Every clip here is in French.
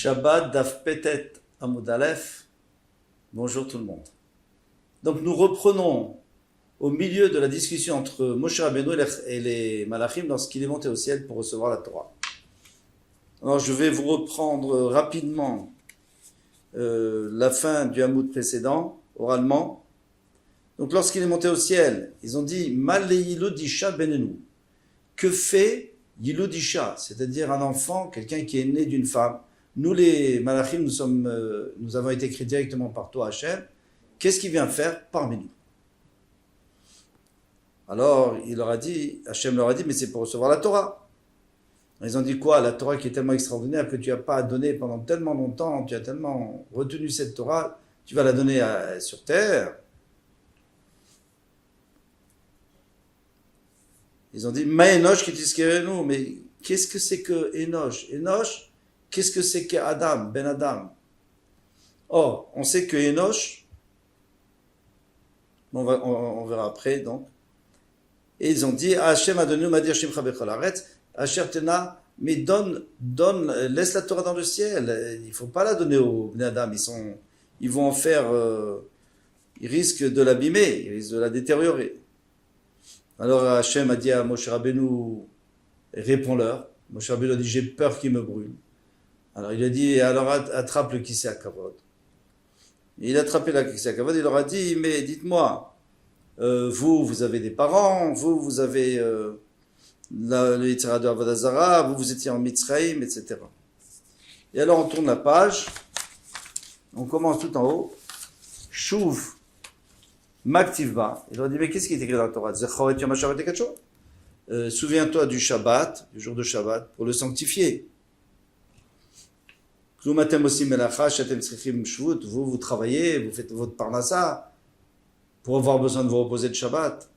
Shabbat Daf Petet Amud Aleph. Bonjour tout le monde. Donc nous reprenons au milieu de la discussion entre Moshe Rabbeinu et les Malachim lorsqu'il est monté au ciel pour recevoir la Torah. Alors je vais vous reprendre rapidement la fin du Hamoud précédent, oralement. Donc lorsqu'il est monté au ciel, ils ont dit Mal Yiludisha Benenu. Que fait Yiludisha, c'est-à-dire un enfant, quelqu'un qui est né d'une femme. Nous les Malachim, nous avons été créés directement par toi, Hachem. Qu'est-ce qu'il vient faire parmi nous? Alors Hachem leur a dit, mais c'est pour recevoir la Torah. Ils ont dit quoi? La Torah qui est tellement extraordinaire que tu n'as pas donné pendant tellement longtemps, tu as tellement retenu cette Torah, tu vas la donner sur terre. Ils ont dit, Ma Enoch qui nous, mais qu'est-ce que c'est que Enoch? Enoch, qu'est-ce que c'est que Adam, Ben Adam? Or, on sait que Enoch, on verra après donc, et ils ont dit, Hachem a donné nous Madir Shimcha Bechol Haaretz, Asher Tena, mais donne, laisse la Torah dans le ciel, il ne faut pas la donner aux Ben Adam, ils vont en faire, ils risquent de l'abîmer, ils risquent de la détériorer. Alors Hachem a dit à Moshe Rabbeinu, réponds-leur. Moshe Rabbeinu a dit, j'ai peur qu'il me brûle. Alors il a dit, alors attrape le Kisei HaKavod. Il a attrapé le Kisei HaKavod, il leur a dit, mais dites-moi, vous avez des parents, vous avez le Yitzhara de Avodah Zarah, vous étiez en Mitzrayim, etc. Et alors on tourne la page, on commence tout en haut, Shuv Maktivba. Il leur a dit, mais qu'est-ce qui est écrit dans la Torah? Souviens-toi du Shabbat, du jour de Shabbat, pour le sanctifier. Vous travaillez, vous faites votre parnassa, pour avoir besoin de vous reposer de Shabbat.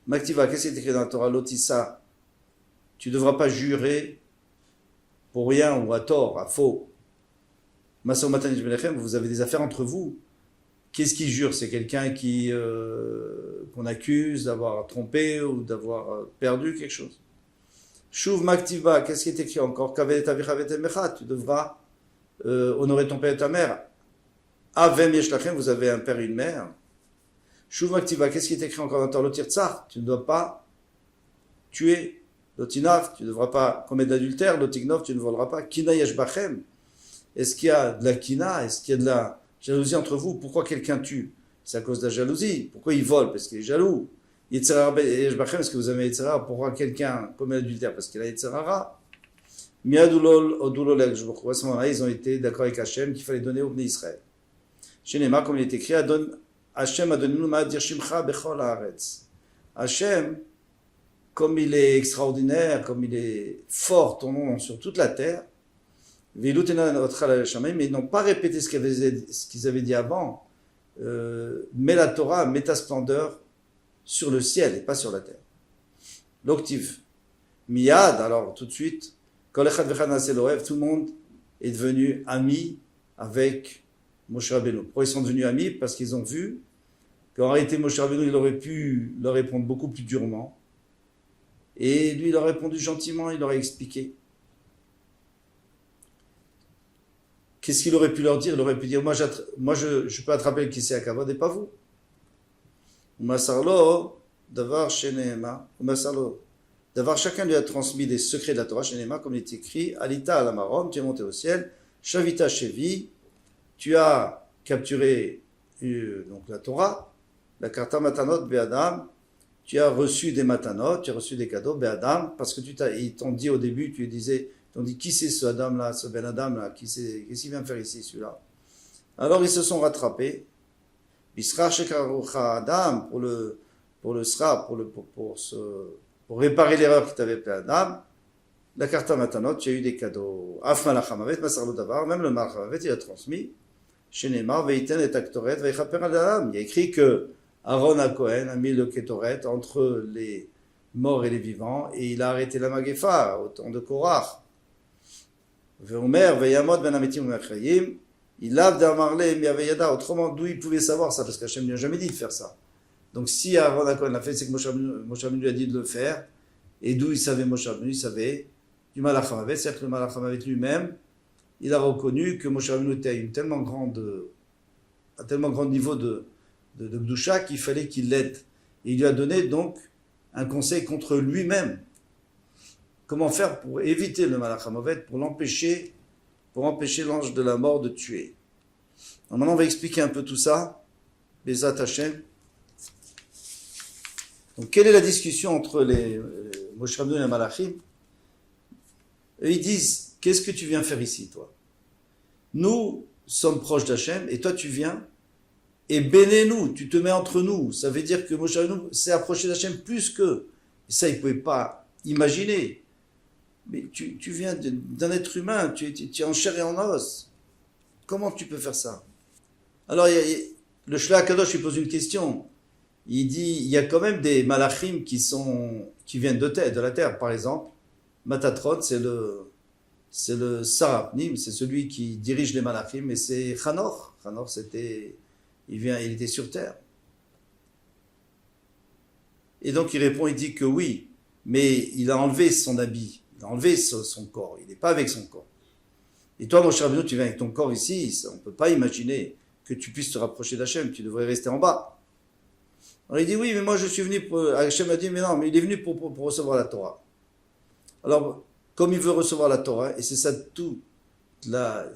Maktiva, qu'est-ce qui est écrit dans la Torah? Lotissa. Tu ne devras pas jurer pour rien ou à tort, à faux. Vous avez des affaires entre vous. Qu'est-ce qui jure? C'est quelqu'un qu'on accuse d'avoir trompé ou d'avoir perdu quelque chose. Shuv Maktiva, qu'est-ce qui est écrit encore? Tu devras honorer ton père et ta mère. Avem Yeshlachem, vous avez un père et une mère. Shuv Maktiva, qu'est-ce qui est écrit encore dans Torah? Lotir Tsar, tu ne dois pas tuer. Lotinaf, tu ne devras pas commettre d'adultère. Lotignov, tu ne voleras pas. Kina Yeshbachem, est-ce qu'il y a de la kina? Est-ce qu'il y a de la jalousie entre vous? Pourquoi quelqu'un tue? C'est à cause de la jalousie. Pourquoi il vole? Parce qu'il est jaloux. Est-ce que vous avez Yetzirah? Pourquoi quelqu'un commet l'adultère? Parce qu'il a Yetzirah. Miadulol, Odulol, à ce moment-là, ils ont été d'accord avec Hachem qu'il fallait donner au Bnei Israël. Chez Nema, comme il est écrit, Hachem a donné nous Ma'adir Shimcha Bechol Haaretz. Hachem, comme il est extraordinaire, comme il est fort, ton nom sur toute la terre, mais ils n'ont pas répété ce qu'ils avaient dit avant. Mets la Torah, mets ta splendeur sur le ciel et pas sur la terre. L'octive. Miyad, alors tout de suite, tout le monde est devenu ami avec Moshe Rabbeinu. Pourquoi ils sont devenus amis? Parce qu'ils ont vu qu'en réalité Moshe Rabbeinu, il aurait pu leur répondre beaucoup plus durement. Et lui, il leur a répondu gentiment, il leur a expliqué. Qu'est-ce qu'il aurait pu leur dire? Il aurait pu dire, moi je peux attraper le Kisei HaKavod et pas vous. D'avoir chacun lui a transmis des secrets de la Torah, comme il est écrit, Alita à la Marom, tu es monté au ciel, Shavita Shevi, tu as capturé donc la Torah, la Karta Matanot Be'adam, tu as reçu des matanot, tu as reçu des cadeaux, Be'adam, parce que ils t'ont dit au début, ils t'ont dit, qui c'est ce Adam-là, ce Ben Adam-là, qu'est-ce qu'il vient faire ici, celui-là? Alors ils se sont rattrapés. Bisra Shekarucha Adam, pour le Sra, pour réparer l'erreur qui t'avait fait Adam, la Karta Matanot, tu as eu des cadeaux. Af Malachamavet, Masarlo Davar, même le Malachamavet, il a transmis. Shenema, Veiten et Aktoret, Veichaper Adam. Il y a écrit que Aaron à Cohen a mis le Ketoret entre les morts et les vivants, et il a arrêté la Magefa au temps de Korach. Veomer, Veyamot, Ben Ametim, Mechayim, il lave d'Amarle, Miaveyada. Autrement, d'où il pouvait savoir ça? Parce qu'Hachem lui a jamais dit de faire ça. Donc si Aaron à Cohen l'a fait, c'est que Moshe Rabbeinu lui a dit de le faire. Et d'où il savait Moshe Rabbeinu? Il savait du Malach HaMavet, c'est-à-dire que le Malach HaMavet lui-même il a reconnu que Moshe Rabbeinu était à un tellement grand niveau de Gdusha qu'il fallait qu'il l'aide. Et il lui a donné donc un conseil contre lui-même. Comment faire pour éviter le Malach HaMovet, pour empêcher l'ange de la mort de tuer. Alors maintenant, on va expliquer un peu tout ça. Bezat Hashem. Donc, quelle est la discussion entre les Moshe Rabbeinu et les Malachim? Eux, ils disent, qu'est-ce que tu viens faire ici, toi? Nous sommes proches d'Hachem, et toi, tu viens, et bénis-nous, tu te mets entre nous. Ça veut dire que Moshe Rabbeinu s'est approché d'Hachem plus que. Et ça, ils ne pouvaient pas imaginer. Mais tu viens d'un être humain, tu es en chair et en os. Comment tu peux faire ça? Alors, le Shlach Kadosh, il pose une question. Il dit, il y a quand même des malachim qui viennent de la terre. Par exemple, Matatron, c'est le Sarapnim, c'est celui qui dirige les malachim, et c'est Chanor. Chanor, il était sur terre. Et donc, il répond, il dit que oui, mais il a enlevé son habit. Il a enlevé son corps, il n'est pas avec son corps. Et toi, mon cher Rabbeinu, tu viens avec ton corps ici, on ne peut pas imaginer que tu puisses te rapprocher d'Hachem, tu devrais rester en bas. Alors il dit, oui, mais moi je suis venu pour. Hachem a dit, mais non, mais il est venu pour recevoir la Torah. Alors, comme il veut recevoir la Torah, et c'est ça toute la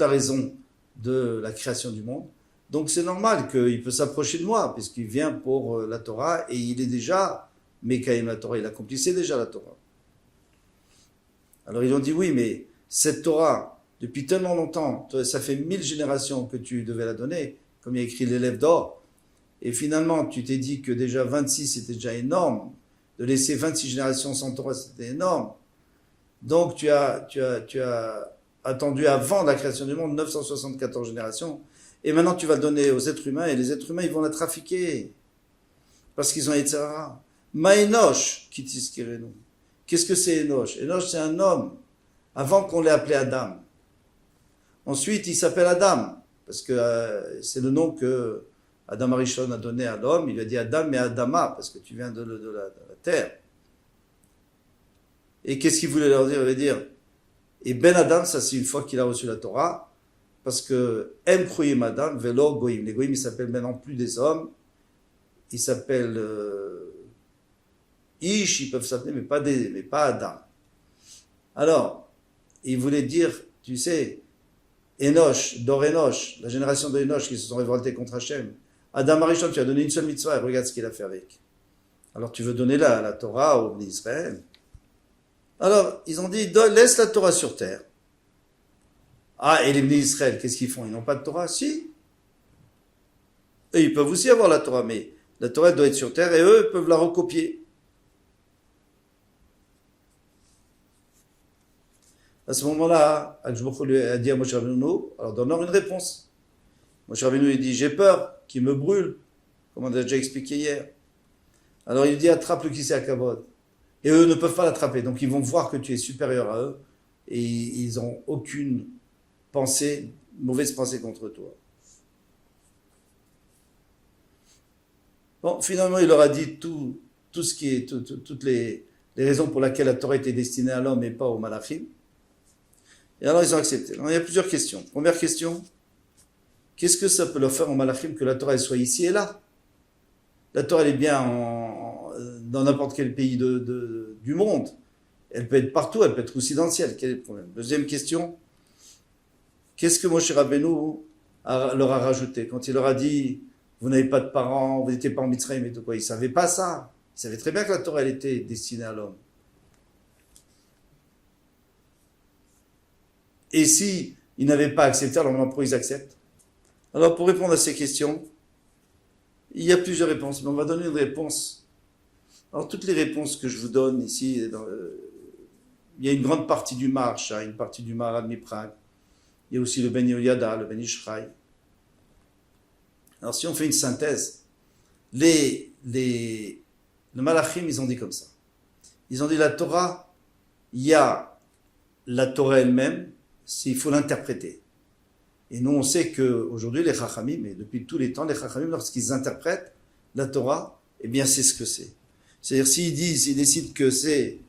raison de la création du monde, donc c'est normal qu'il peut s'approcher de moi, puisqu'il vient pour la Torah, et il est déjà Mekaim la Torah, il accomplissait déjà la Torah. Alors ils ont dit, oui, mais cette Torah, depuis tellement longtemps, ça fait 1000 générations que tu devais la donner, comme il y a écrit l'élève d'or, et finalement tu t'es dit que déjà 26 c'était déjà énorme, de laisser 26 générations sans Torah c'était énorme, donc tu as attendu avant la création du monde 974 générations, et maintenant tu vas le donner aux êtres humains, et les êtres humains ils vont la trafiquer, parce qu'ils ont Yetzirah. Maïnosh, qui t'isquerez-nous. Qu'est-ce que c'est Enoch? Enoch, c'est un homme, avant qu'on l'ait appelé Adam. Ensuite, il s'appelle Adam, parce que c'est le nom que Adam Arishon a donné à l'homme. Il lui a dit Adam, mais Adama, parce que tu viens de la terre. Et qu'est-ce qu'il voulait leur dire? Il voulait dire, et Ben Adam, ça c'est une fois qu'il a reçu la Torah, parce que Em Kroyim Adam, Velo Goïm. Les Goïm, ils s'appellent maintenant plus des hommes, ils s'appellent Ish, ils peuvent s'appeler, mais pas Adam. Alors, il voulait dire, tu sais, Enoch, Dor Enoch, la génération de Enoch qui se sont révoltés contre Hachem. Adam Arishon, tu as donné une seule mitzvah et regarde ce qu'il a fait avec. Alors tu veux donner la Torah aux Bnei Israël. Alors, ils ont dit, laisse la Torah sur terre. Ah, et les Bnei Israël, qu'est-ce qu'ils font? Ils n'ont pas de Torah? Si. Et ils peuvent aussi avoir la Torah, mais la Torah doit être sur terre et eux peuvent la recopier. À ce moment-là, Akjbokhou lui a dit à Moshe Rabbeinu, alors donne-leur une réponse. Moshe Rabbeinu lui dit, j'ai peur qu'il me brûle, comme on a déjà expliqué hier. Alors il lui dit, attrape le Kisei HaKavod. Et eux ne peuvent pas l'attraper, donc ils vont voir que tu es supérieur à eux, et ils n'ont aucune mauvaise pensée contre toi. Bon, finalement, il leur a dit tout ce qui est, toutes les raisons pour lesquelles la Torah était destinée à l'homme et pas aux malachim. Et alors, ils ont accepté. Alors, il y a plusieurs questions. Première question, qu'est-ce que ça peut leur faire aux malachim que la Torah elle soit ici et là? La Torah, elle est bien dans n'importe quel pays du monde. Elle peut être partout, elle peut être aussi dans le ciel. Quel est le problème? Deuxième question, qu'est-ce que Moshe Rabbeinu leur a rajouté? Quand il leur a dit, vous n'avez pas de parents, vous n'étiez pas en Mitzrayim et tout quoi, ils ne savaient pas ça. Ils savaient très bien que la Torah, elle était destinée à l'homme. Et si ils n'avaient pas accepté, alors pourquoi ils acceptent? Alors pour répondre à ces questions, il y a plusieurs réponses, mais on va donner une réponse. Alors toutes les réponses que je vous donne ici, il y a une grande partie du Marche, une partie du Maharad Miprag, il y a aussi le Ben Yehoyada, le Ben Ishraï. Alors si on fait une synthèse, le Malachim, ils ont dit comme ça. Ils ont dit la Torah, il y a la Torah elle-même, il faut l'interpréter. Et nous, on sait qu'aujourd'hui, les Chachamim, mais depuis tous les temps, les Chachamim, lorsqu'ils interprètent la Torah, eh bien, c'est ce que c'est. C'est-à-dire, s'ils décident que c'est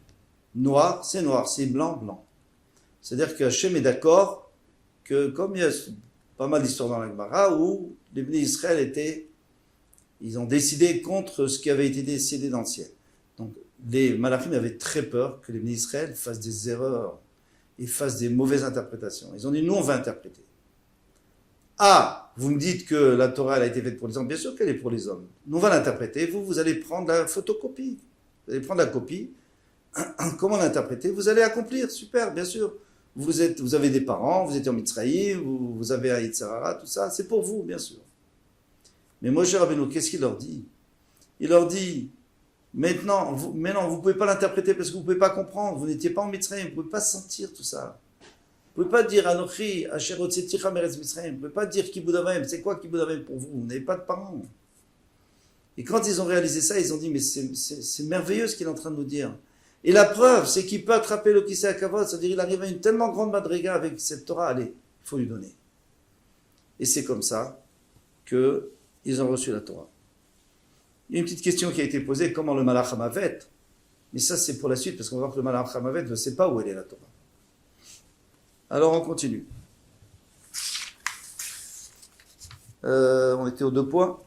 noir, c'est blanc, blanc. C'est-à-dire que Hachem est d'accord que comme il y a pas mal d'histoires dans la Gemara où les Bnei Israël ils ont décidé contre ce qui avait été décidé dans le ciel. Donc les Malachim avaient très peur que les Bnei Israël fassent des erreurs et fassent des mauvaises interprétations. Ils ont dit, nous on va interpréter. Ah, vous me dites que la Torah elle a été faite pour les hommes, bien sûr qu'elle est pour les hommes. Nous on va l'interpréter, vous allez prendre la photocopie. Vous allez prendre la copie, comment l'interpréter, vous allez accomplir, super, bien sûr. Vous avez des parents, vous étiez en Mitzrayim, vous avez un Yitzhara, tout ça, c'est pour vous, bien sûr. Mais Moshe Rabbeinu, qu'est-ce qu'il leur dit? Il leur dit, maintenant, vous ne pouvez pas l'interpréter parce que vous ne pouvez pas comprendre, vous n'étiez pas en Mitzrayim, vous ne pouvez pas sentir tout ça. Vous ne pouvez pas dire Anochi, Asher Hotzeticha Meretz Mitzrayim, vous ne pouvez pas dire Kibud Avayim, c'est quoi Kibud Avayim pour vous? Vous n'avez pas de parents. Et quand ils ont réalisé ça, ils ont dit, mais c'est merveilleux ce qu'il est en train de nous dire. Et la preuve, c'est qu'il peut attraper le Kisei HaKavod, c'est-à-dire il arrive à une tellement grande madriga avec cette Torah, allez, il faut lui donner. Et c'est comme ça qu'ils ont reçu la Torah. Il y a une petite question qui a été posée, comment le Malach HaMavet? Mais ça c'est pour la suite, parce qu'on va voir que le Malach HaMavet ne sait pas où elle est la Torah. Alors on continue. On était aux 2 points.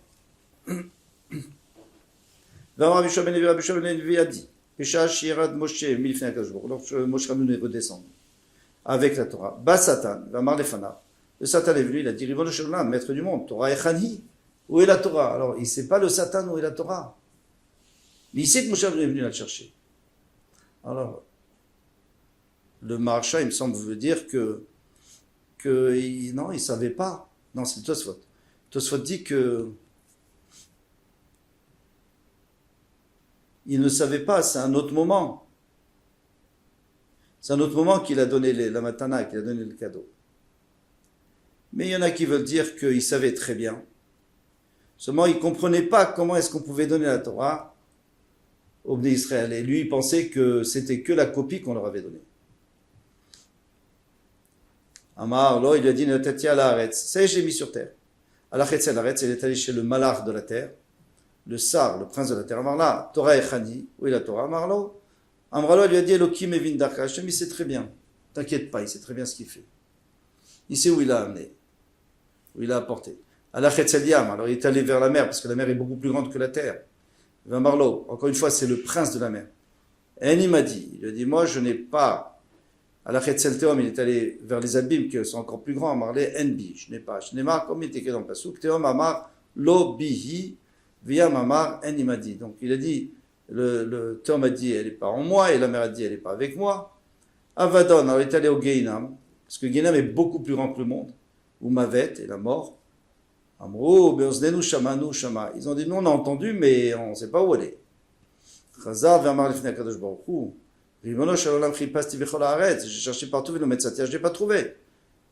Rabbi Shua ben Levi a dit, Pesha Shirad Moshe Milfnei HaKadosh Baruch Hu, lorsque Moshe Rabbeinu est redescendu avec la Torah, Ba Satan, Vamar Lefanav, le Satan est venu, il a dit, Ribono shel olam, maître du monde, Torah Echani, où est la Torah? Alors il ne sait pas le Satan où est la Torah, mais il sait que Moshe Rabbeinu est venu la chercher. Alors le Maharsha, il me semble, veut dire que non, il ne savait pas. Non, c'est le Tosfot. Tosfot dit que il ne savait pas, c'est un autre moment. C'est un autre moment qu'il a donné la matana, qu'il a donné le cadeau. Mais il y en a qui veulent dire qu'il savait très bien. Seulement, il ne comprenait pas comment est-ce qu'on pouvait donner la Torah aux Bnei Israël. Et lui, il pensait que c'était que la copie qu'on leur avait donnée. Amar, là, il lui a dit, Natatia la Haaretz. Ça y est, je l'ai mis sur terre. Alachetz el Haaretz, il est allé chez le malach de la terre, le Sar, le prince de la terre. Amarla, Torah Echani, où est la Torah? Amarlo. Amralo, il lui a dit, Elohim Evin Darka. Hashem, il sait très bien. T'inquiète pas, il sait très bien ce qu'il fait. Il sait où il a amené, où il a apporté. Alachetz el Yam, alors il est allé vers la mer, parce que la mer est beaucoup plus grande que la terre. Amarlo, encore une fois, c'est le prince de la mer. Et il m'a dit, il lui a dit, moi, je n'ai pas. Alachetz el Teom, il est allé vers les abîmes qui sont encore plus grands. Amarle, Enbi, je n'ai pas. Je n'ai pas, comme il était écrit dans le Passouk, Teom Amar, Lo Bihi, Viyam Amar, En il m'a dit. Donc il a dit, le Teom a dit, elle n'est pas en moi, et la mer a dit, elle n'est pas avec moi. Avadon, alors il est allé au Geinam, parce que Geinam est beaucoup plus grand que le monde, ou Mavet, et la mort. Amro, Beoznenu Shamanu Shama. Ils ont dit, nous on a entendu, mais on ne sait pas où elle est. Chazar, Vamar Lefnei HaKadosh Baruch Hu. Ribono shel olam chipasti bechol haaretz. J'ai cherché partout, velo metzati, je l'ai pas trouvé.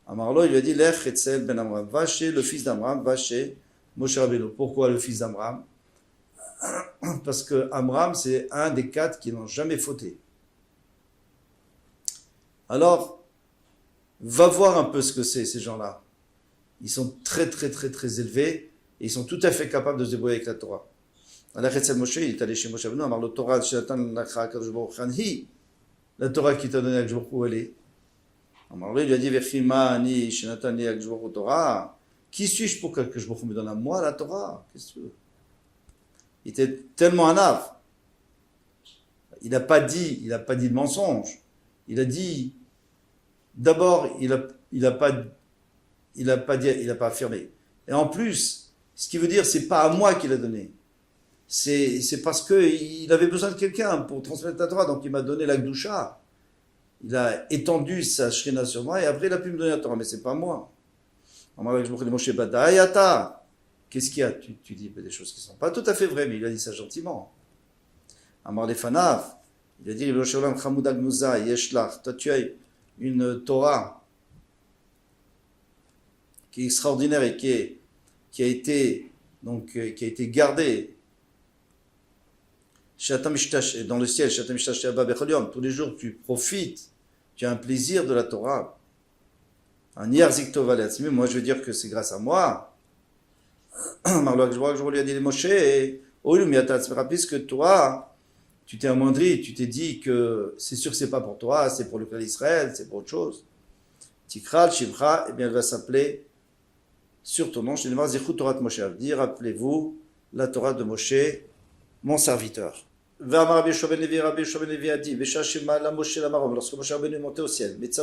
Amarlo, il lui a dit, Lech Etzel ben Amram, va chez le fils d'Amram, va chez Moshe Rabbeinu. Pourquoi le fils d'Amram? Parce que Amram, c'est un des 4 qui n'ont jamais fauté. Alors, va voir un peu ce que c'est, ces gens-là. Ils sont très, très, très, très élevés, et ils sont tout à fait capables de se débrouiller avec la Torah. Alors, Etzel Moshe, il est allé chez Moshe Rabbeinu, Amarlo Torah, Shelatan Nakha Kadosh Baruch Hu, la Torah qui t'a donné à Kadosh Baruch Hu, où elle est? Alors lui, il lui a dit, Vechima ani Shenatan li Kadosh Baruch Hu Torah. Qui suis-je pour que Kadosh Baruch Hu me donne à moi la Torah? Qu'est-ce que tu veux? Il était tellement un ave. Il n'a pas dit de mensonge. Il a dit, d'abord, il a pas affirmé. Et en plus, ce qui veut dire, c'est pas à moi qu'il a donné. C'est parce qu'il avait besoin de quelqu'un pour transmettre la Torah, donc il m'a donné la Gdusha. Il a étendu sa Shrina sur moi, et après il a pu me donner la Torah, mais c'est pas moi. Qu'est-ce qu'il y a? Tu dis des choses qui ne sont pas tout à fait vraies, mais il a dit ça gentiment. Amar Lefanav, il a dit, toi tu as une Torah qui est extraordinaire et qui a été gardée dans le ciel, tous les jours tu profites, tu as un plaisir de la Torah. Moi je veux dire que c'est grâce à moi. Je lui ai dit Moshe, puisque toi, tu t'es amoindri, tu t'es dit que c'est sûr que c'est pas pour toi, c'est pour le clan d'Israël, c'est pour autre chose. Tikral, Shivcha, eh bien elle va s'appeler sur ton nom, je vais Zichut Torah de Moshe, dire rappelez-vous la Torah de Moshe, mon serviteur. Rabbi Yoshua ben Levi a dit, lorsque Moshe Rabbeinu est monté au ciel, il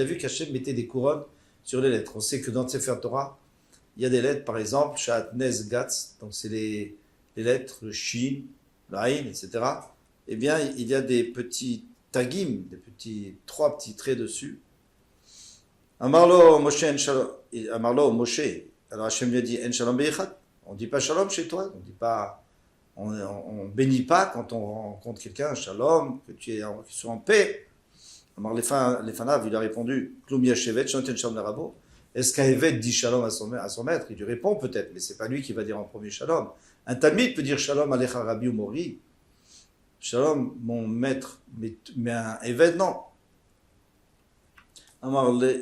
a vu qu'Hachem mettait des couronnes sur les lettres. On sait que dans Sefer Torah, il y a des lettres, par exemple, Shat Nez Gatz, donc c'est les lettres, le Shin, le Ain, etc. Eh bien, il y a des petits tagim, trois petits traits dessus. Amarlo Moshe, alors Hachem lui a dit, En Shalom Beichad. On ne dit pas Shalom chez toi, on ne bénit pas quand on rencontre quelqu'un, Shalom, que tu sois en paix. Alors les Fanav, il a répondu, Kloum Yashevet, Shanten Shalom Larabo. Est-ce qu'un évêque dit Shalom à son maître? Il lui répond peut-être, mais ce n'est pas lui qui va dire en premier Shalom. Un Talmid peut dire Shalom Alecha Rabbi ou Mori. Shalom, mon maître, mais un évêque, non. Amarle,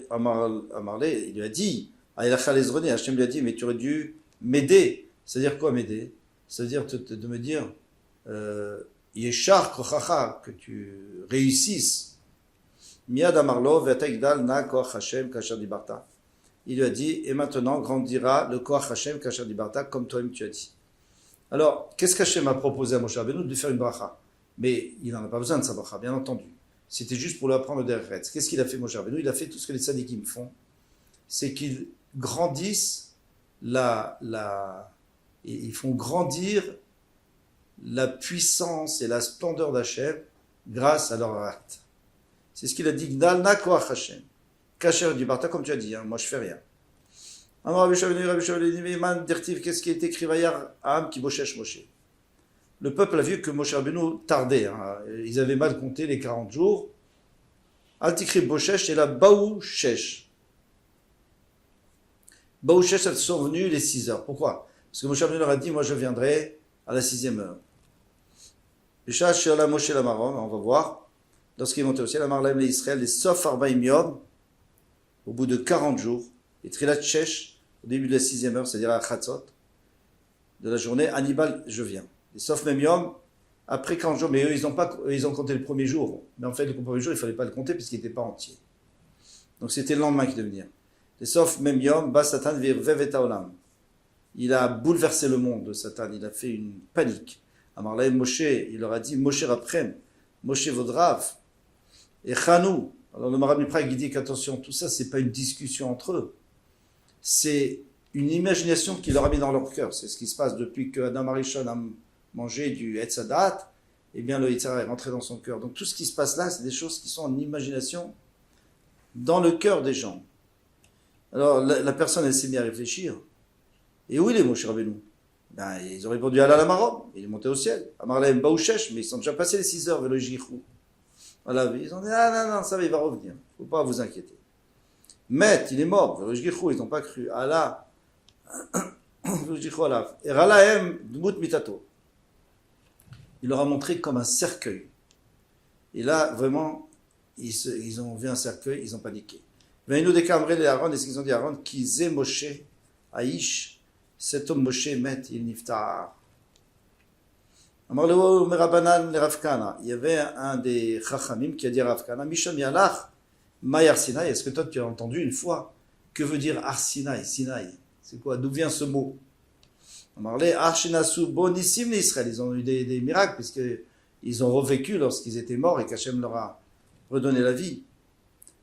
il lui a dit, Hachem lui a dit, mais tu aurais dû m'aider. C'est-à-dire quoi m'aider? C'est-à-dire de me dire, Yeshar Kochacha, que tu réussisses. Miad Amarlo, Vetaigdal na Koach Hashem Kasher Dibarta. Il lui a dit, et maintenant grandira le Koach Hashem Kasher Dibarta, comme toi-même tu as dit. Alors, qu'est-ce qu'Hachem a proposé à Moshe Rabbeinu? De faire une bracha. Mais il n'en a pas besoin de sa bracha, bien entendu. C'était juste pour lui apprendre le derrière. Qu'est-ce qu'il a fait, Moshe Rabbeinu? Il a fait tout ce que les tzadikim font. C'est qu'ils grandissent ils font grandir la puissance et la splendeur d'Hachem grâce à leur acte. C'est ce qu'il a dit, Gdal na koach Hashem. Kasher du Barta, comme tu as dit, moi je fais rien. Qu'est-ce qui est écrit Vayar Am ki boshesh Moshe? Le peuple a vu que Moshe Rabbeinu tardait. Ils avaient mal compté les 40 jours. Al-Tikri Boshesh et la Baou Shesh. Baou Shesh, elles sont venues les 6 heures. Pourquoi? Parce que Moshe Rabbeinu leur a dit, moi je viendrai à la 6e heure. Bishash la Moshe la Marom, on va voir. Lorsqu'il est monté au ciel, Amarlaim les Israël, les Sof Arbaim Yom, au bout de 40 jours, et Trilat Shesh, au début de la 6e heure, c'est-à-dire à Chatzot, de la journée, Hannibal, je viens. Les Sof Mem Yom, après 40 jours, mais eux, ils ont compté le premier jour. Mais en fait, le premier jour, il ne fallait pas le compter puisqu'il n'était pas entier. Donc c'était le lendemain qui devait venir. Les Sof Mem Yom, Bas Satan Virvev et Olam. Il a bouleversé le monde de Satan, il a fait une panique. Amarlaim Moshe, il leur a dit, Moshe Raprem, Moshe Vodrav, et Chanou. Alors le Maharal Mipra il dit qu'attention, tout ça, c'est pas une discussion entre eux. C'est une imagination qui leur a mis dans leur cœur. C'est ce qui se passe depuis que Adam Arishon a mangé du Etzadat, eh bien le Yitzhak est rentré dans son cœur. Donc tout ce qui se passe là, c'est des choses qui sont en imagination dans le cœur des gens. Alors la personne, elle s'est mise à réfléchir. Et où il est, Moshe Rabbeinu? Ben, ils ont répondu à la Marom, il est monté au ciel. Amarlaim Baouchesh, mais ils sont déjà passés les 6 heures, Velo Jichou. Voilà, ils ont dit, non, ça va, il va revenir. Il ne faut pas vous inquiéter. Met, il est mort, Velo Jichou, ils n'ont pas cru. Allah, Velo Jichou, Allah. Et Ralahem, Dmut Mitato. Il leur a montré comme un cercueil. Et là, vraiment, ils ont vu un cercueil, ils ont paniqué. Veinu de Kamre et Aaron, et ce qu'ils ont dit à Aaron, qui zé Moshe, Aïch, cet homme Moshe met, il niftar. Il y avait un des Chachamim qui a dit à Rav Kana, Misham Yalach, Mayar Sinai, est-ce que toi tu as entendu une fois que veut dire Arsinaï, Sinaï? C'est quoi? D'où vient ce mot? Arshinasu Bonissim l'Israël, ils ont eu des miracles, puisqu'ils ont revécu lorsqu'ils étaient morts et qu'Hachem leur a redonné la vie.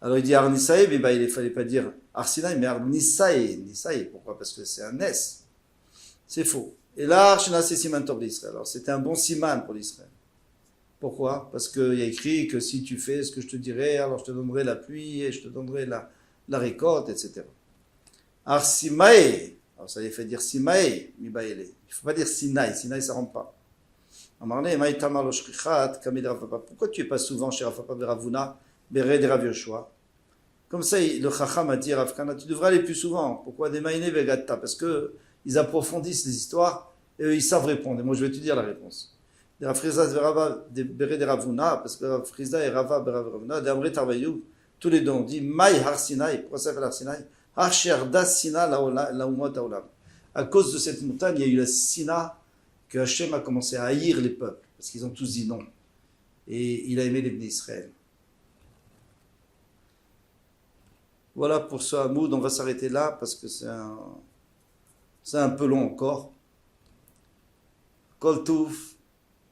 Alors il dit Arnisaï, mais il ne fallait pas dire Arsinaï, mais Arnisaï. Nisaï, pourquoi? Parce que c'est un S. C'est faux. Et là, Arshina, c'est Siman Tov d'Israël. Alors c'était un bon Siman pour l'Israël. Pourquoi? Parce qu'il y a écrit que si tu fais ce que je te dirai, alors je te donnerai la pluie et je te donnerai la récolte, etc. Arsimae. Alors ça les fait dire Simae, Mibaele. Il ne faut pas dire Sinaï. Sinaï, ça ne rentre pas. Pourquoi tu n'es pas souvent chez Rav Papa et Ravuna, Bered et Rav Yoshua? Comme ça, le Chacham a dit à Rav Kana, tu devrais aller plus souvent. Pourquoi des Maïne Vegatta? Parce qu'ils approfondissent les histoires et eux, ils savent répondre. Et moi, je vais te dire la réponse. Des Rav Frizda et Bered et Ravuna, parce que Rav Frizda et Rava Ravuna, des Amrit Arvayou, tous les deux ont dit Maï Har Sinai. Pourquoi ça fait Har Sinai? Har Sherda Sina la Umot Haolam. À cause de cette montagne, il y a eu la Sina que Hachem a commencé à haïr les peuples, parce qu'ils ont tous dit non. Et il a aimé les Bnei Israël. Voilà pour ce Hamoud, on va s'arrêter là parce que c'est un peu long encore. Kol Touf,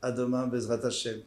à demain, Bezrat Hashem.